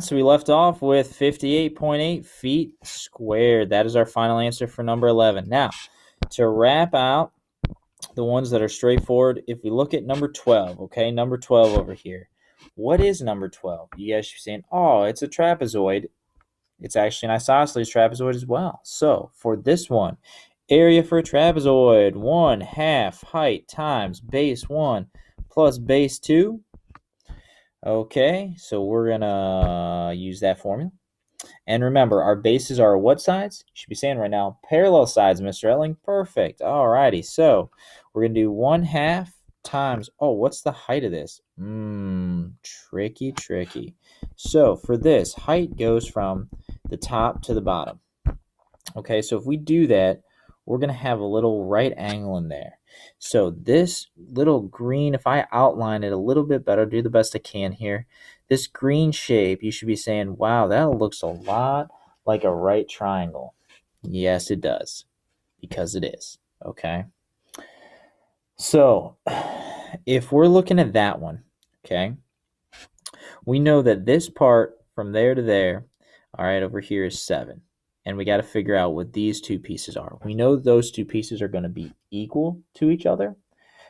So we left off with 58.8 feet squared. That is our final answer for number 11. Now, to wrap out the ones that are straightforward, if we look at number 12, okay, number 12 over here. What is number 12? You guys should be saying, oh, it's a trapezoid. It's actually an isosceles trapezoid as well. So for this one, area for a trapezoid, 1/2 height times base 1 plus base 2. Okay, so we're going to use that formula. And remember, our bases are what sides? You should be saying right now, parallel sides, Mr. Elling. Perfect. Alrighty, so we're going to do 1/2 times, oh, what's the height of this? Tricky. So for this, height goes from the top to the bottom. Okay, so if we do that, we're going to have a little right angle in there. So this little green, if I outline it a little bit better, do the best I can here. This green shape, you should be saying, wow, that looks a lot like a right triangle. Yes, it does, because it is. Okay. So if we're looking at that one, okay, we know that this part from there to there, all right, over here is 7. And we got to figure out what these two pieces are. We know those two pieces are going to be equal to each other.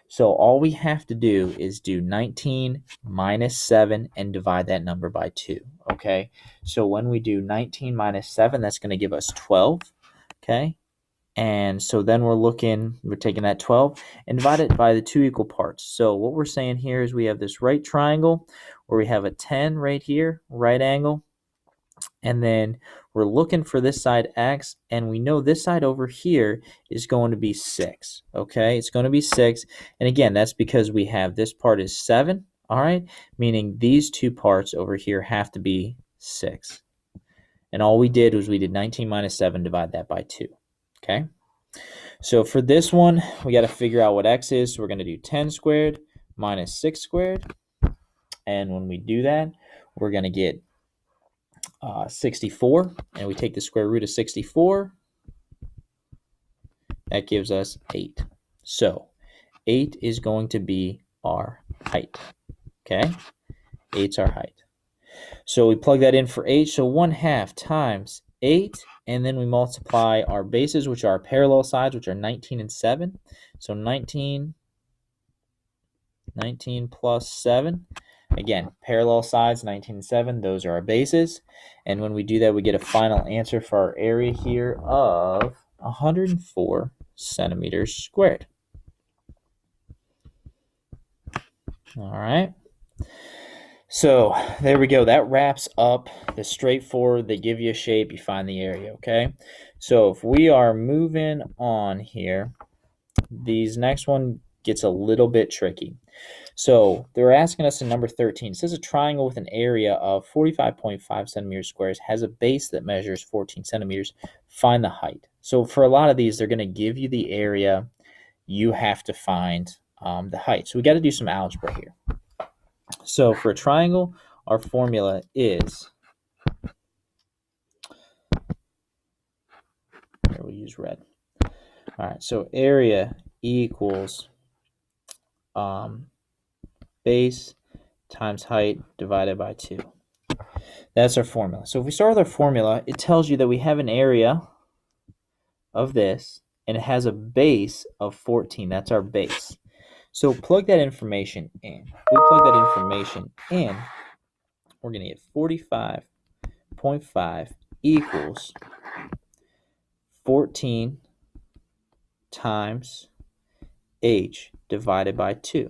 So all we have to do is do 19 minus 7 and divide that number by 2, okay? So when we do 19 minus 7, that's going to give us 12, okay? And so then we're taking that 12 and divide it by the two equal parts. So what we're saying here is we have this right triangle where we have a 10 right here, right angle. And then we're looking for this side x, and we know this side over here is going to be 6, okay? It's going to be 6, and again, that's because we have this part is 7, all right? Meaning these two parts over here have to be 6. And all we did was we did 19 minus 7, divide that by 2, okay? So for this one, we got to figure out what x is, so we're going to do 10 squared minus 6 squared, and when we do that, we're going to get 64, and we take the square root of 64. That gives us 8. So 8 is going to be our height. Okay? 8's our height. So we plug that in for 8. So 1/2 times 8, and then we multiply our bases, which are our parallel sides, which are 19 and 7. So 19 plus 7. Again, parallel sides, 19 and 7, those are our bases. And when we do that, we get a final answer for our area here of 104 centimeters squared. All right. So there we go. That wraps up the straightforward. They give you a shape, you find the area, okay? So if we are moving on here, these next one gets a little bit tricky. So they're asking us in number 13. It says a triangle with an area of 45.5 centimeters squares has a base that measures 14 centimeters. Find the height. So for a lot of these, they're going to give you the area. You have to find the height. So we got to do some algebra here. So for a triangle, our formula is, here we'll use red. All right, so area equals base times height divided by 2. That's our formula. So if we start with our formula, it tells you that we have an area of this, and it has a base of 14. That's our base. So plug that information in. If we plug that information in, we're going to get 45.5 equals 14 times h divided by 2.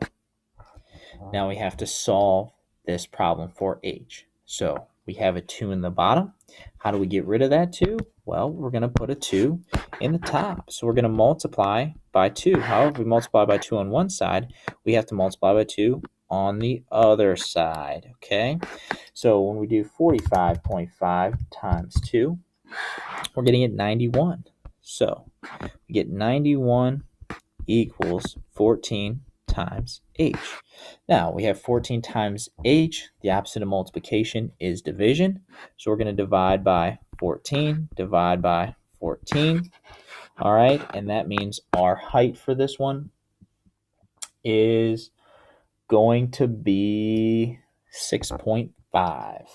Now we have to solve this problem for h. So we have a 2 in the bottom. How do we get rid of that 2? Well, we're going to put a 2 in the top. So we're going to multiply by 2. However, if we multiply by 2 on one side, we have to multiply by 2 on the other side, okay? So when we do 45.5 times 2, we're getting at 91. So we get 91 equals 14 times h. Now, we have 14 times h. The opposite of multiplication is division. So we're going to divide by 14, divide by 14. All right, and that means our height for this one is going to be 6.5.